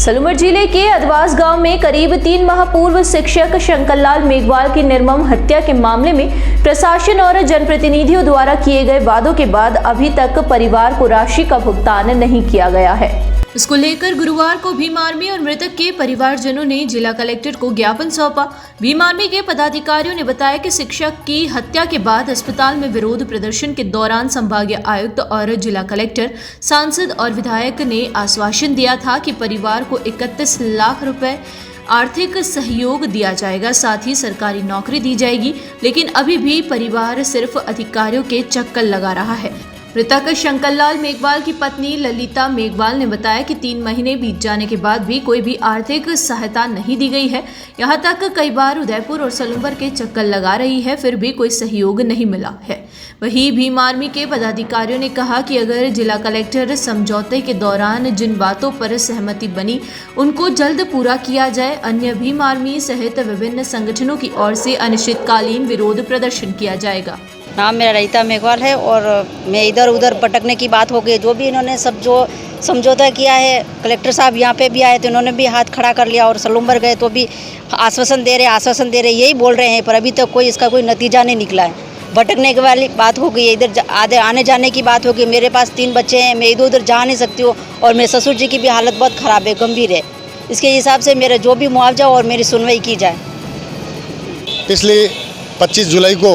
सलूमर जिले के अदवास गांव में करीब 3 माह पूर्व शिक्षक शंकरलाल मेघवाल की निर्मम हत्या के मामले में प्रशासन और जनप्रतिनिधियों द्वारा किए गए वादों के बाद अभी तक परिवार को राशि का भुगतान नहीं किया गया है। इसको लेकर गुरुवार को भीम आर्मी और मृतक के परिवारजनों ने जिला कलेक्टर को ज्ञापन सौंपा। भीम आर्मी के पदाधिकारियों ने बताया कि शिक्षक की हत्या के बाद अस्पताल में विरोध प्रदर्शन के दौरान संभागीय आयुक्त और जिला कलेक्टर, सांसद और विधायक ने आश्वासन दिया था कि परिवार को 31 लाख रुपए आर्थिक सहयोग दिया जाएगा, साथ ही सरकारी नौकरी दी जाएगी, लेकिन अभी भी परिवार सिर्फ अधिकारियों के चक्कर लगा रहा है। मृतक शंकरलाल मेघवाल की पत्नी ललिता मेघवाल ने बताया कि 3 महीने बीत जाने के बाद भी कोई भी आर्थिक सहायता नहीं दी गई है। यहां तक कई बार उदयपुर और सलूमर के चक्कर लगा रही है, फिर भी कोई सहयोग नहीं मिला है। वहीं भीम आर्मी के पदाधिकारियों ने कहा कि अगर जिला कलेक्टर समझौते के दौरान जिन बातों पर सहमति बनी उनको जल्द पूरा किया जाए, अन्य भीम आर्मी सहित विभिन्न संगठनों की ओर से अनिश्चितकालीन विरोध प्रदर्शन किया जाएगा। नाम मेरा ललिता मेघवाल है और मैं इधर उधर भटकने की बात हो गई। जो भी इन्होंने सब जो समझौता किया है, कलेक्टर साहब यहाँ पे भी आए तो इन्होंने भी हाथ खड़ा कर लिया और सलूमर गए तो भी आश्वासन दे रहे यही बोल रहे हैं, पर अभी तक कोई इसका कोई नतीजा नहीं निकला है। भटकने की वाली बात हो गई है, इधर आने जाने की बात हो गई। मेरे पास 3 बच्चे हैं, मैं इधर उधर जा नहीं सकती हूँ और मेरे ससुर जी की भी हालत बहुत ख़राब है, गंभीर है। इसके हिसाब से मेरा जो भी मुआवजा और मेरी सुनवाई की जाए। पिछले 25 जुलाई को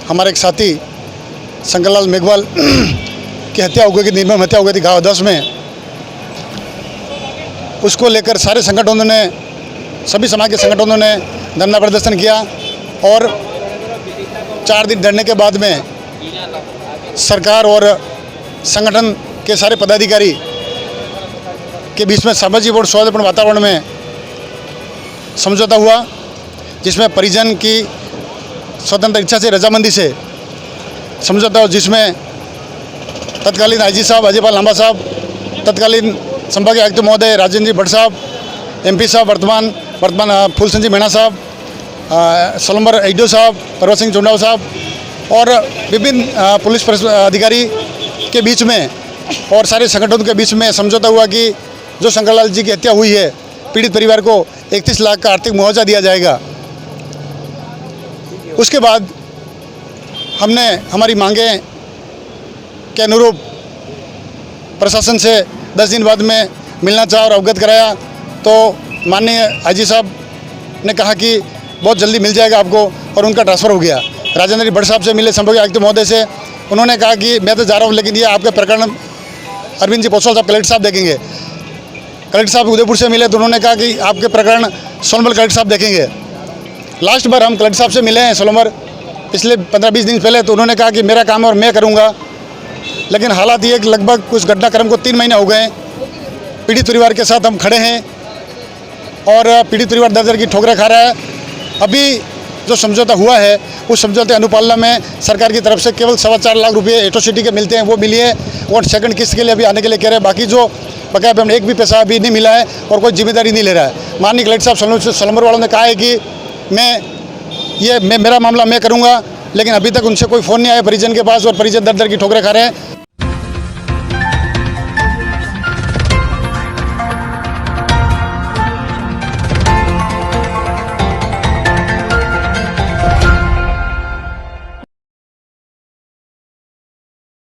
हमारे एक साथी शंकरलाल मेघवाल की हत्या हो गई थी, निर्मम हत्या हो गई थी गाँव 10 में। उसको लेकर सारे संगठनों ने, सभी समाज के संगठनों ने धरना प्रदर्शन किया और 4 दिन डरने के बाद में सरकार और संगठन के सारे पदाधिकारी के बीच में सामाजिक और सौहार्दपूर्ण वातावरण में समझौता हुआ, जिसमें परिजन की स्वतंत्र इच्छा से, रजामंदी से समझौता हो, जिसमें तत्कालीन आईजी साहब अजयपाल लांबा साहब, तत्कालीन संभागीय आयुक्त महोदय राजेंद्र जी भट्ट साहब, एमपी साहब वर्तमान फूलचंद जी मीणा साहब, सलूमर एडीओ साहब, परवत सिंह चुंडाव साहब और विभिन्न पुलिस अधिकारी के बीच में और सारे संगठनों के बीच में समझौता हुआ कि जो शंकरलाल जी की हत्या हुई है, पीड़ित परिवार को 31 लाख का आर्थिक मुआवजा दिया जाएगा। उसके बाद हमने हमारी मांगें के अनुरूप प्रशासन से 10 दिन बाद में मिलना चाहा और अवगत कराया, तो माननीय आईजी साहब ने कहा कि बहुत जल्दी मिल जाएगा आपको, और उनका ट्रांसफ़र हो गया। राजेंद्र जी भट्ट साहब से मिले, संभागीय आयुक्त महोदय से, उन्होंने कहा कि मैं तो जा रहा हूँ, लेकिन ये आपका प्रकरण अरविंद जी पोसवाल साहब कलेक्टर साहब देखेंगे। कलेक्टर साहब उदयपुर से मिले तो उन्होंने कहा कि आपके प्रकरण सोनभद्र कलेक्टर साहब देखेंगे। लास्ट बार हम कलेक्टर साहब से मिले हैं सोलमर पिछले 15-20 दिन पहले, तो उन्होंने कहा कि मेरा काम है और मैं करूंगा, लेकिन हालात ये कि लगभग कुछ घटनाक्रम को 3 महीने हो गए। पीड़ित परिवार के साथ हम खड़े हैं और पीड़ित परिवार दर-दर की ठोकरें खा रहा है। अभी जो समझौता हुआ है, उस समझौते अनुपालना में सरकार की तरफ से केवल 4.25 लाख रुपये एट्रोसिटी के मिलते हैं, वो मिली है, और सेकंड किस्त के लिए अभी आने के लिए कह रहे हैं। बाकी जो बकाया पेमेंट एक भी पैसा अभी नहीं मिला है और कोई जिम्मेदारी नहीं ले रहा है। माननीय कलेक्टर साहब सलूमर वालों ने कहा है कि मेरा मामला मैं करूंगा, लेकिन अभी तक उनसे कोई फ़ोन नहीं आया परिजन के पास और परिजन दर-दर की ठोकरें खा रहे हैं।